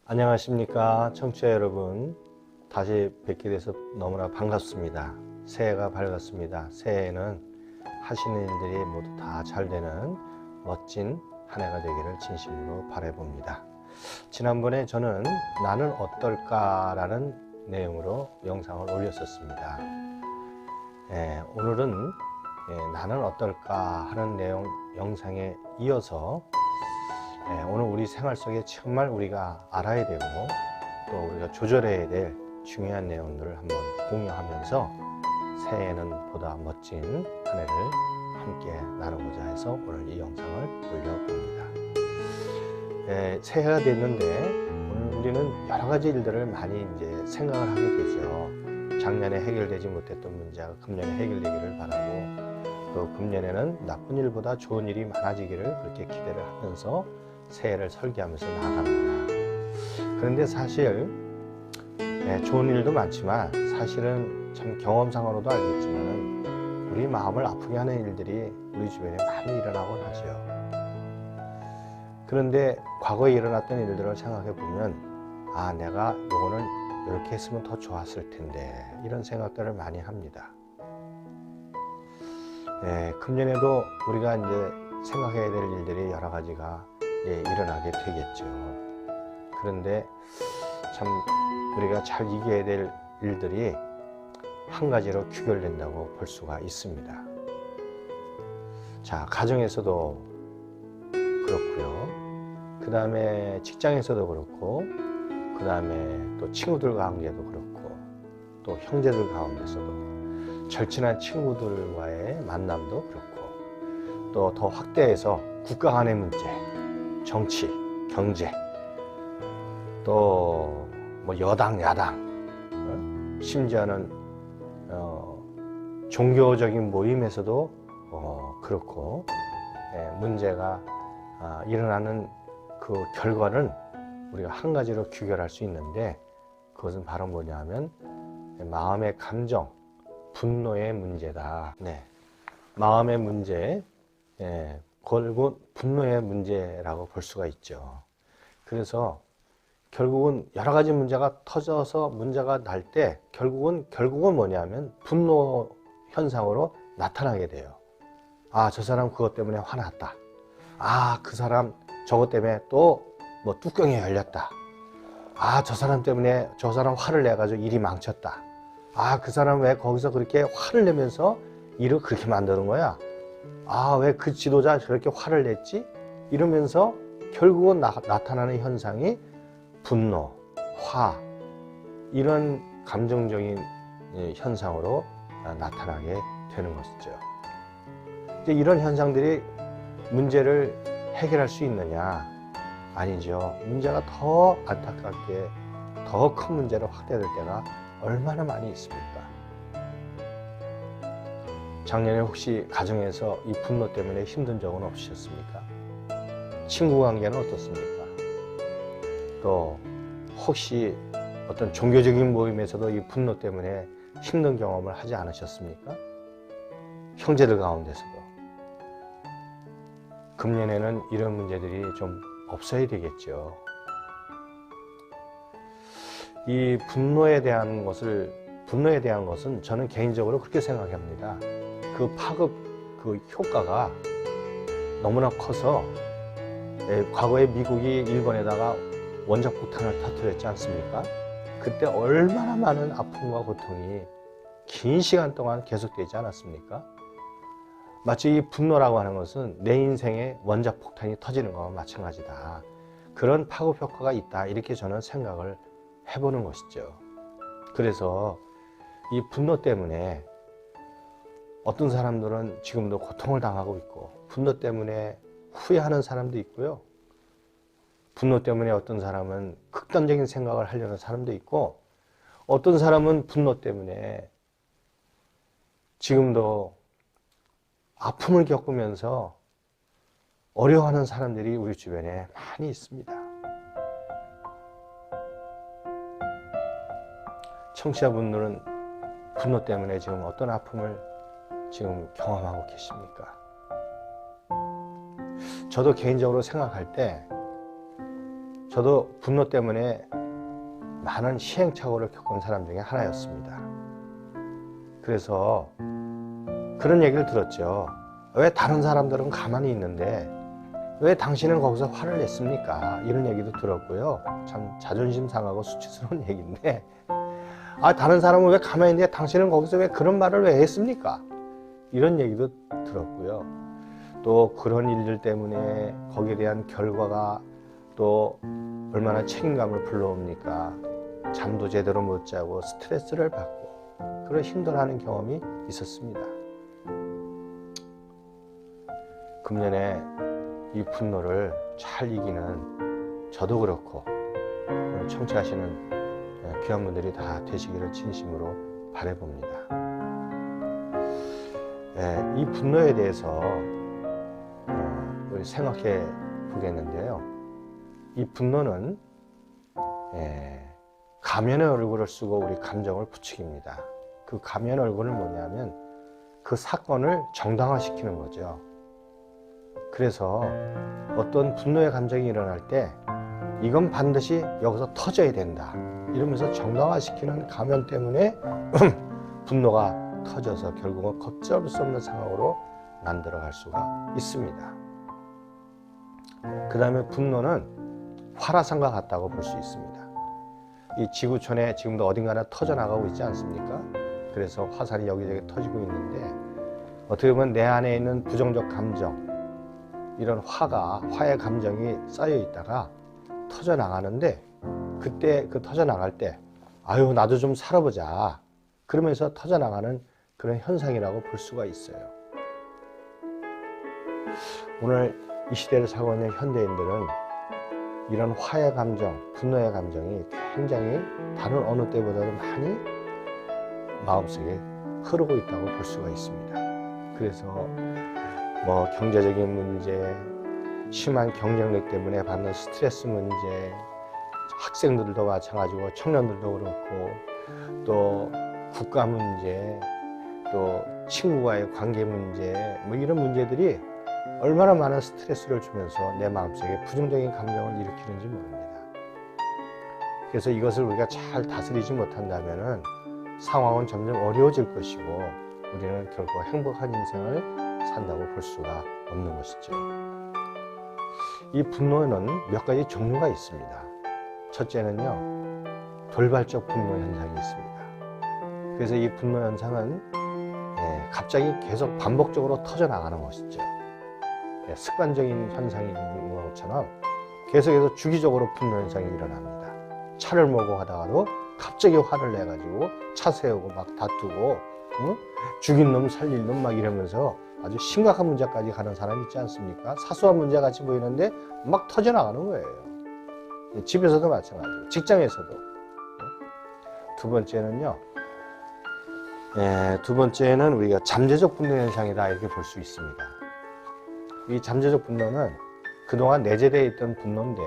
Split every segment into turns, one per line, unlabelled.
안녕하십니까 청취자 여러분, 다시 뵙게 돼서 너무나 반갑습니다. 새해가 밝았습니다. 새해에는 하시는 일들이 모두 다 잘 되는 멋진 한 해가 되기를 진심으로 바라봅니다. 지난번에 저는 나는 어떨까 라는 내용으로 영상을 올렸었습니다. 오늘은 나는 어떨까 하는 내용 영상에 이어서 오늘 우리 생활 속에 정말 우리가 알아야 되고 또 우리가 조절해야 될 중요한 내용들을 한번 공유하면서 새해에는 보다 멋진 한 해를 함께 나누고자 해서 오늘 이 영상을 올려봅니다. 새해가 됐는데 오늘 우리는 여러 가지 일들을 많이 이제 생각을 하게 되죠. 작년에 해결되지 못했던 문제가 금년에 해결되기를 바라고, 또 금년에는 나쁜 일보다 좋은 일이 많아지기를 그렇게 기대를 하면서 새해를 설계하면서 나아갑니다. 그런데 사실 좋은 일도 많지만 사실은 참 경험상으로도 알겠지만 우리 마음을 아프게 하는 일들이 우리 주변에 많이 일어나곤 하죠. 그런데 과거에 일어났던 일들을 생각해 보면 내가 요거는 이렇게 했으면 더 좋았을 텐데 이런 생각들을 많이 합니다. 금년에도 우리가 이제 생각해야 될 일들이 여러 가지가 일어나게 되겠죠. 그런데 참 우리가 잘 이겨야 될 일들이 한 가지로 귀결된다고 볼 수가 있습니다. 자, 가정에서도 그렇고요. 그 다음에 직장에서도 그렇고, 그 다음에 또 친구들 관계도 그렇고, 또 형제들 가운데서도 절친한 친구들과의 만남도 그렇고, 또 더 확대해서 국가 간의 문제, 정치, 경제, 또 뭐 여당, 야당, 심지어는 종교적인 모임에서도 그렇고 문제가 일어나는 그 결과는 우리가 한 가지로 귀결할 수 있는데, 그것은 바로 뭐냐 하면 마음의 감정, 분노의 문제다. 마음의 문제, 결국 분노의 문제라고 볼 수가 있죠. 그래서 결국은 여러 가지 문제가 터져서 문제가 날 때 결국은 뭐냐면 분노 현상으로 나타나게 돼요. 저 사람 그것 때문에 화났다. 그 사람 저것 때문에 또 뭐 뚜껑이 열렸다. 저 사람 때문에 저 사람 화를 내가지고 일이 망쳤다. 그 사람 왜 거기서 그렇게 화를 내면서 일을 그렇게 만드는 거야? 왜 그 지도자 저렇게 화를 냈지? 이러면서 결국은 나타나는 현상이 분노, 화, 이런 감정적인 현상으로 나타나게 되는 것이죠. 이제 이런 현상들이 문제를 해결할 수 있느냐? 아니죠. 문제가 더 안타깝게 더 큰 문제로 확대될 때가 얼마나 많이 있습니까? 작년에 혹시 가정에서 이 분노 때문에 힘든 적은 없으셨습니까? 친구 관계는 어떻습니까? 또 혹시 어떤 종교적인 모임에서도 이 분노 때문에 힘든 경험을 하지 않으셨습니까? 형제들 가운데서도. 금년에는 이런 문제들이 좀 없어야 되겠죠. 이 분노에 대한 것은 저는 개인적으로 그렇게 생각합니다. 그 파급 그 효과가 너무나 커서, 과거에 미국이 일본에다가 원자폭 폭탄을 터뜨렸지 않습니까? 그때 얼마나 많은 아픔과 고통이 긴 시간 동안 계속되지 않았습니까? 마치 이 분노라고 하는 것은 내 인생에 원자폭 폭탄이 터지는 것과 마찬가지다. 그런 파급 효과가 있다. 이렇게 저는 생각을 해보는 것이죠. 그래서 이 분노 때문에 어떤 사람들은 지금도 고통을 당하고 있고, 분노 때문에 후회하는 사람도 있고요. 분노 때문에 어떤 사람은 극단적인 생각을 하려는 사람도 있고, 어떤 사람은 분노 때문에 지금도 아픔을 겪으면서 어려워하는 사람들이 우리 주변에 많이 있습니다. 청취자분들은 분노 때문에 지금 어떤 아픔을 지금 경험하고 계십니까? 저도 개인적으로 생각할 때 저도 분노 때문에 많은 시행착오를 겪은 사람 중에 하나였습니다. 그래서 그런 얘기를 들었죠. 왜 다른 사람들은 가만히 있는데 왜 당신은 거기서 화를 냈습니까? 이런 얘기도 들었고요. 참 자존심 상하고 수치스러운 얘기인데, 다른 사람은 왜 가만히 있는데 당신은 거기서 왜 그런 말을 왜 했습니까? 이런 얘기도 들었고요. 또 그런 일들 때문에 거기에 대한 결과가 또 얼마나 책임감을 불러옵니까? 잠도 제대로 못 자고 스트레스를 받고 그런 힘들어하는 경험이 있었습니다. 금년에 이 분노를 잘 이기는 저도 그렇고 오늘 청취하시는 귀한 분들이 다 되시기를 진심으로 바라봅니다. 이 분노에 대해서 생각해 보겠는데요. 이 분노는 가면의 얼굴을 쓰고 우리 감정을 부추깁니다. 그 가면 얼굴은 뭐냐면 그 사건을 정당화시키는 거죠. 그래서 어떤 분노의 감정이 일어날 때 이건 반드시 여기서 터져야 된다 이러면서 정당화시키는 가면 때문에 분노가 터져서 결국은 걷잡을 수 없는 상황으로 만들어갈 수가 있습니다. 그 다음에 분노는 화라산과 같다고 볼 수 있습니다. 이 지구촌에 지금도 어딘가나 터져나가고 있지 않습니까? 그래서 화산이 여기저기 터지고 있는데 어떻게 보면 내 안에 있는 부정적 감정, 이런 화의 감정이 쌓여 있다가 터져나가는데 그때 그 터져나갈 때 아유 나도 좀 살아보자 그러면서 터져나가는 그런 현상이라고 볼 수가 있어요. 오늘 이 시대를 살고 있는 현대인들은 이런 화의 감정, 분노의 감정이 굉장히 다른 어느 때보다도 많이 마음속에 흐르고 있다고 볼 수가 있습니다. 그래서 경제적인 문제, 심한 경쟁력 때문에 받는 스트레스 문제, 학생들도 마찬가지고 청년들도 그렇고 또 국가 문제, 또 친구와의 관계 문제 이런 문제들이 얼마나 많은 스트레스를 주면서 내 마음속에 부정적인 감정을 일으키는지 모릅니다. 그래서 이것을 우리가 잘 다스리지 못한다면 상황은 점점 어려워질 것이고 우리는 결코 행복한 인생을 산다고 볼 수가 없는 것이죠. 이 분노에는 몇 가지 종류가 있습니다. 첫째는요, 돌발적 분노 현상이 있습니다. 그래서 이 분노 현상은 갑자기 계속 반복적으로 터져나가는 것이죠. 습관적인 현상인 것처럼 계속해서 주기적으로 분노 현상이 일어납니다. 차를 몰고 가다가도 갑자기 화를 내가지고 차 세우고 막 다투고 죽인 놈 살릴 놈 막 이러면서 아주 심각한 문제까지 가는 사람이 있지 않습니까? 사소한 문제 같이 보이는데 막 터져나가는 거예요. 집에서도 마찬가지고 직장에서도. 두 번째는 우리가 잠재적 분노 현상이다 이렇게 볼 수 있습니다. 이 잠재적 분노는 그동안 내재되어 있던 분노인데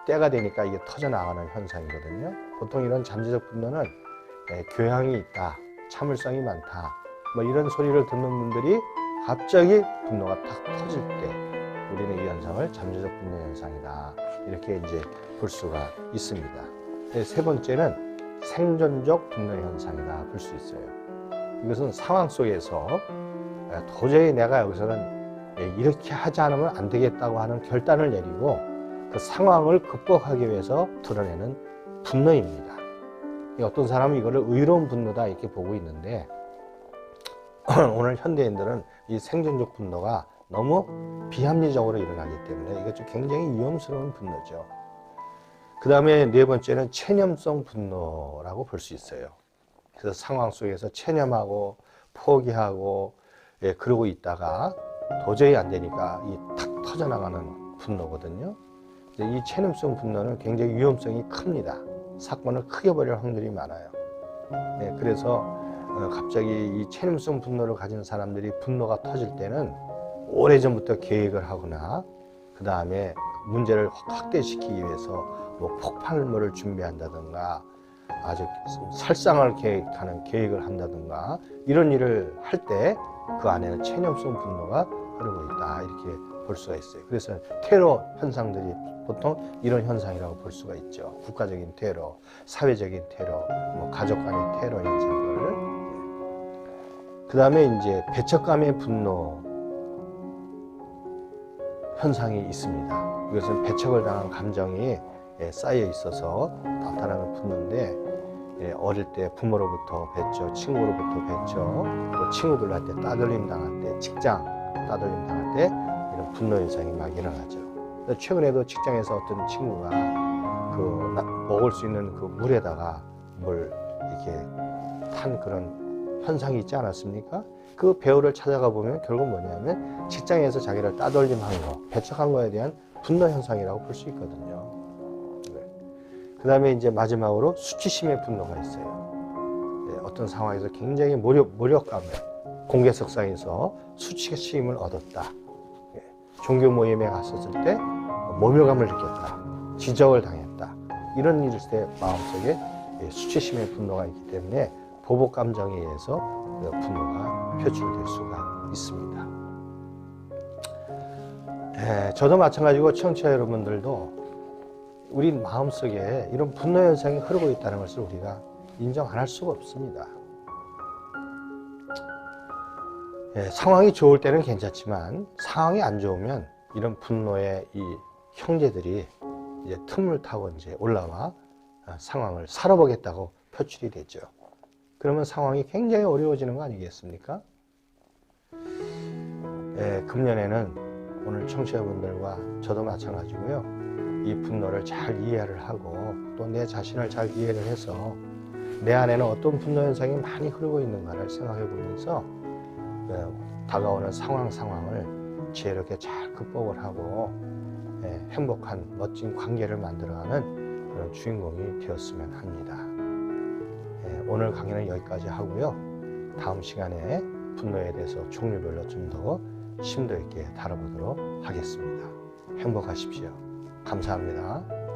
때가 되니까 이게 터져나가는 현상이거든요. 보통 이런 잠재적 분노는 교양이 있다, 참을성이 많다 이런 소리를 듣는 분들이 갑자기 분노가 탁 터질 때 우리는 이 현상을 잠재적 분노 현상이다 이렇게 이제 볼 수가 있습니다. 세 번째는 생존적 분노 현상이다 볼 수 있어요. 이것은 상황 속에서 도저히 내가 여기서는 이렇게 하지 않으면 안 되겠다고 하는 결단을 내리고 그 상황을 극복하기 위해서 드러내는 분노입니다. 어떤 사람은 이거를 의로운 분노다 이렇게 보고 있는데 오늘 현대인들은 이 생존적 분노가 너무 비합리적으로 일어나기 때문에 이것도 굉장히 위험스러운 분노죠. 그 다음에 네 번째는 체념성 분노라고 볼 수 있어요. 그래서 상황 속에서 체념하고 포기하고 그러고 있다가 도저히 안 되니까 이 탁 터져나가는 분노거든요. 이 체념성 분노는 굉장히 위험성이 큽니다. 사건을 크게 벌일 확률이 많아요. 그래서 갑자기 이 체념성 분노를 가진 사람들이 분노가 터질 때는 오래전부터 계획을 하거나 그 다음에 문제를 확대시키기 위해서 폭발물을 준비한다든가 아주 살상을 계획을 한다든가 이런 일을 할 때 그 안에는 체념성 분노가 흐르고 있다 이렇게 볼 수가 있어요. 그래서 테러 현상들이 보통 이런 현상이라고 볼 수가 있죠. 국가적인 테러, 사회적인 테러, 뭐 가족 간의 테러 현상들. 그 다음에 이제 배척감의 분노 현상이 있습니다. 이것은 배척을 당한 감정이 쌓여 있어서 나타나는 분노인데, 어릴 때 부모로부터 뵀죠, 친구로부터 뵀죠, 또 친구들한테 따돌림 당할 때, 직장 따돌림 당할 때 이런 분노 현상이 막 일어나죠. 최근에도 직장에서 어떤 친구가 먹을 수 있는 그 물에다가 뭘 이렇게 탄 그런 현상이 있지 않았습니까? 그 배우를 찾아가 보면 결국 뭐냐면 직장에서 자기를 따돌림한 거, 배척한 거에 대한 분노 현상이라고 볼 수 있거든요. 그 다음에 이제 마지막으로 수치심의 분노가 있어요. 어떤 상황에서 굉장히 모욕감을, 공개석상에서 수치심을 얻었다. 종교 모임에 갔었을 때 모멸감을 느꼈다. 지적을 당했다. 이런 일일 때 마음속에 수치심의 분노가 있기 때문에 보복 감정에 의해서 분노가 표출될 수가 있습니다. 저도 마찬가지고 청취자 여러분들도 우리 마음속에 이런 분노 현상이 흐르고 있다는 것을 우리가 인정 안 할 수가 없습니다. 상황이 좋을 때는 괜찮지만 상황이 안 좋으면 이런 분노의 이 형제들이 이제 틈을 타고 이제 올라와 상황을 살아보겠다고 표출이 되죠. 그러면 상황이 굉장히 어려워지는 거 아니겠습니까? 금년에는 오늘 청취자분들과 저도 마찬가지고요. 이 분노를 잘 이해를 하고 또 내 자신을 잘 이해를 해서 내 안에는 어떤 분노 현상이 많이 흐르고 있는가를 생각해 보면서 다가오는 상황을 지혜롭게 잘 극복을 하고 행복한 멋진 관계를 만들어가는 그런 주인공이 되었으면 합니다. 오늘 강의는 여기까지 하고요. 다음 시간에 분노에 대해서 종류별로 좀 더 심도 있게 다뤄보도록 하겠습니다. 행복하십시오. 감사합니다.